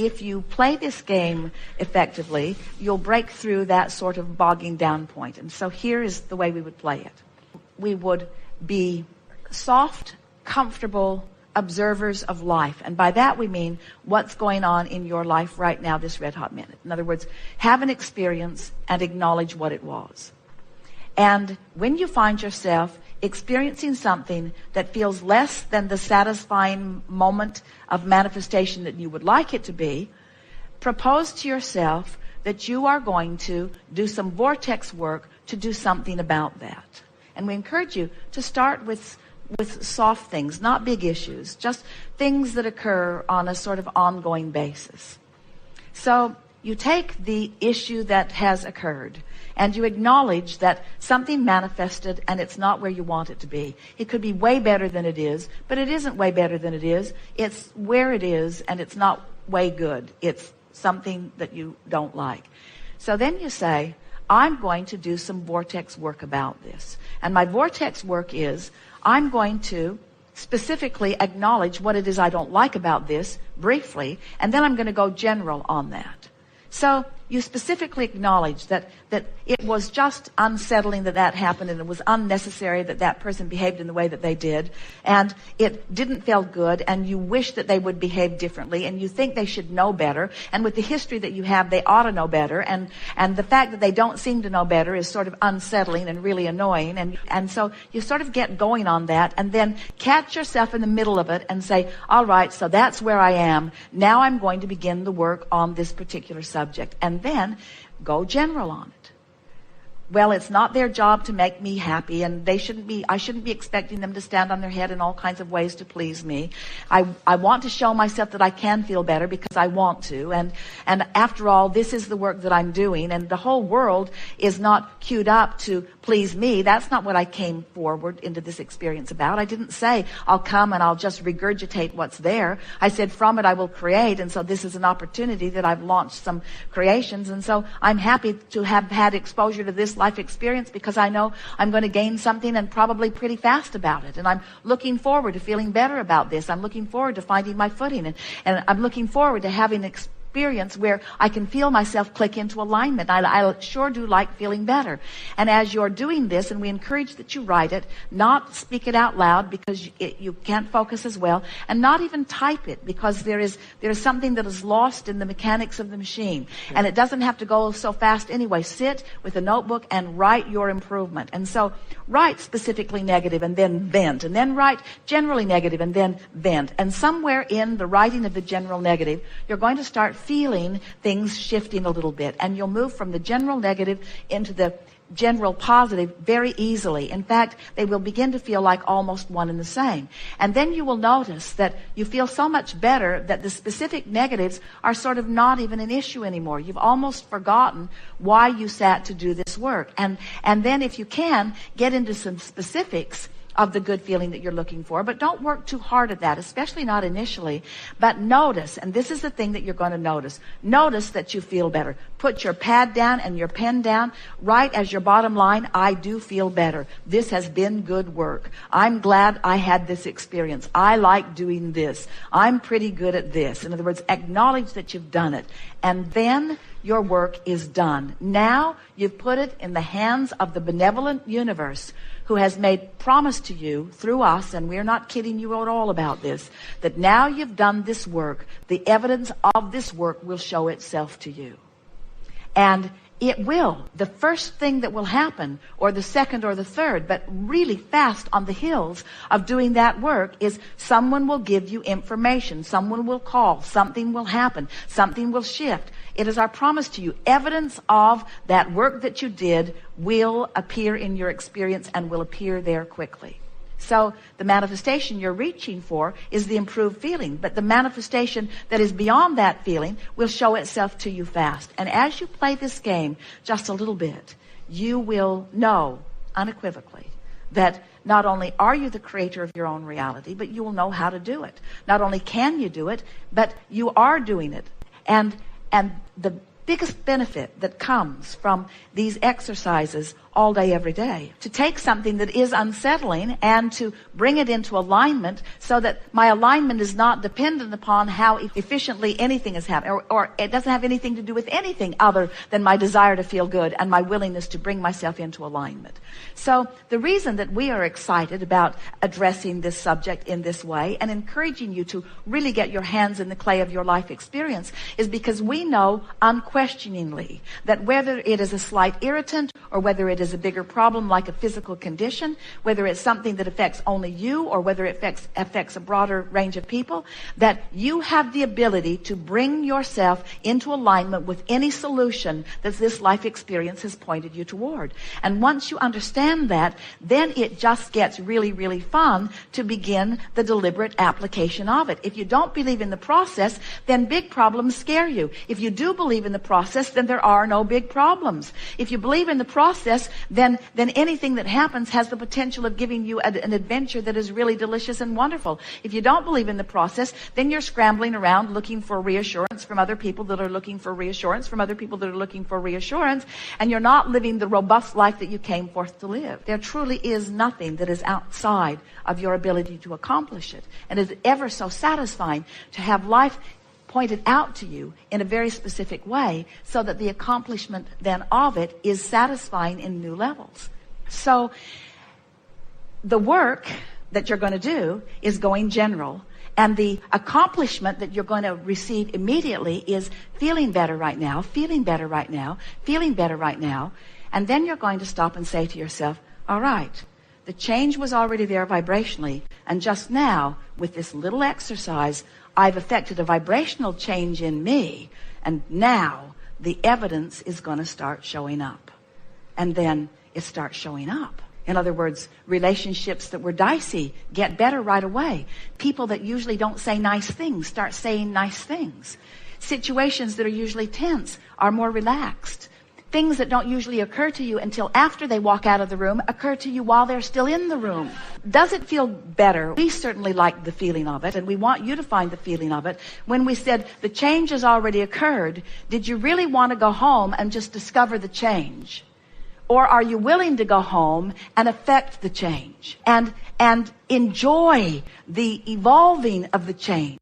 if you play this game effectively, you'll break through that sort of bogging down point. And so here is the way we would play it. We would be soft, comfortable observers of life. And by that we mean what's going on in your life right now, this red hot minute. In other words, have an experience and acknowledge what it was. And when you find yourself experiencing something that feels less than the satisfying moment of manifestation that you would like it to be, propose to yourself that you are going to do some vortex work to do something about that. And we encourage you to start with soft things, not big issues, just things that occur on a sort of ongoing basis. So you take the issue that has occurred and you acknowledge that something manifested and it's not where you want it to be. It could be way better than it is, but it isn't way better than it is. It's where it is and it's not way good. It's something that you don't like. So then you say, I'm going to do some vortex work about this. And my vortex work is, I'm going to specifically acknowledge what it is I don't like about this briefly, and then I'm going to go general on that. So you specifically acknowledge that it was just unsettling that happened, and it was unnecessary that person behaved in the way that they did, and it didn't feel good, and you wish that they would behave differently, and you think they should know better, and with the history that you have, they ought to know better, and the fact that they don't seem to know better is sort of unsettling and really annoying, and so you sort of get going on that, and then catch yourself in the middle of it and say, all right, so that's where I am. Now I'm going to begin the work on this particular subject, and then go general on it. Well, it's not their job to make me happy, and I shouldn't be expecting them to stand on their head in all kinds of ways to please me. I want to show myself that I can feel better because I want to, and after all, this is the work that I'm doing, and the whole world is not queued up to please me. That's not what I came forward into this experience about. I didn't say I'll come and I'll just regurgitate what's there. I said from it I will create, and so this is an opportunity that I've launched some creations, and so I'm happy to have had exposure to this life experience because I know I'm going to gain something, and probably pretty fast about it. And I'm looking forward to feeling better about this. I'm looking forward to finding my footing, and I'm looking forward to having experience where I can feel myself click into alignment. I sure do like feeling better. And as you're doing this, and we encourage that you write it, not speak it out loud because you can't focus as well, and not even type it because there is something that is lost in the mechanics of the machine. And it doesn't have to go so fast anyway. Sit with a notebook and write your improvement. And so write specifically negative and then vent, and then write generally negative and then vent. And somewhere in the writing of the general negative, you're going to start feeling things shifting a little bit, and you'll move from the general negative into the general positive very easily. In fact, they will begin to feel like almost one and the same. And then you will notice that you feel so much better that the specific negatives are sort of not even an issue anymore. You've almost forgotten why you sat to do this work. And then if you can, get into some specifics of the good feeling that you're looking for, but don't work too hard at that, especially not initially. But notice, and this is the thing that you're going to notice that you feel better. Put your pad down and your pen down. Write as your bottom line, I do feel better. This has been good work. I'm glad I had this experience. I like doing this. I'm pretty good at this. In other words, acknowledge that you've done it. And then your work is done. Now you've put it in the hands of the benevolent universe, who has made promise to you through us, and we're not kidding you at all about this, that now you've done this work, the evidence of this work will show itself to you. And it will. The first thing that will happen, or the second or the third, but really fast on the heels of doing that work, is someone will give you information. Someone will call. Something will happen. Something will shift. It is our promise to you. Evidence of that work that you did will appear in your experience and will appear there quickly. So the manifestation you're reaching for is the improved feeling, but the manifestation that is beyond that feeling will show itself to you fast. And as you play this game just a little bit, you will know unequivocally that not only are you the creator of your own reality, but you will know how to do it. Not only can you do it, but you are doing it. And the biggest benefit that comes from these exercises all day, every day. To take something that is unsettling and to bring it into alignment so that my alignment is not dependent upon how efficiently anything is happening, or it doesn't have anything to do with anything other than my desire to feel good and my willingness to bring myself into alignment. So the reason that we are excited about addressing this subject in this way and encouraging you to really get your hands in the clay of your life experience is because we know unquestioningly that whether it is a slight irritant or whether it is a bigger problem like a physical condition, whether it's something that affects only you or whether it affects a broader range of people, that you have the ability to bring yourself into alignment with any solution that this life experience has pointed you toward. And once you understand that, then it just gets really, really fun to begin the deliberate application of it. If you don't believe in the process, then big problems scare you. If you do believe in the process, then there are no big problems. If you believe in the process, then anything that happens has the potential of giving you an adventure that is really delicious and wonderful. If you don't believe in the process, then you're scrambling around looking for reassurance from other people that are looking for reassurance from other people that are looking for reassurance, and you're not living the robust life that you came forth to live. There truly is nothing that is outside of your ability to accomplish it. And it is ever so satisfying to have life pointed out to you in a very specific way so that the accomplishment then of it is satisfying in new levels. So the work that you're going to do is going general, and the accomplishment that you're going to receive immediately is feeling better right now, feeling better right now, feeling better right now. And then you're going to stop and say to yourself, all right, the change was already there vibrationally, and just now with this little exercise I've affected a vibrational change in me, and now the evidence is going to start showing up. And then it starts showing up. In other words, relationships that were dicey get better right away. People that usually don't say nice things start saying nice things. Situations that are usually tense are more relaxed. Things that don't usually occur to you until after they walk out of the room occur to you while they're still in the room. Does it feel better? We certainly like the feeling of it, and we want you to find the feeling of it. When we said the change has already occurred, did you really want to go home and just discover the change? Or are you willing to go home and affect the change and enjoy the evolving of the change?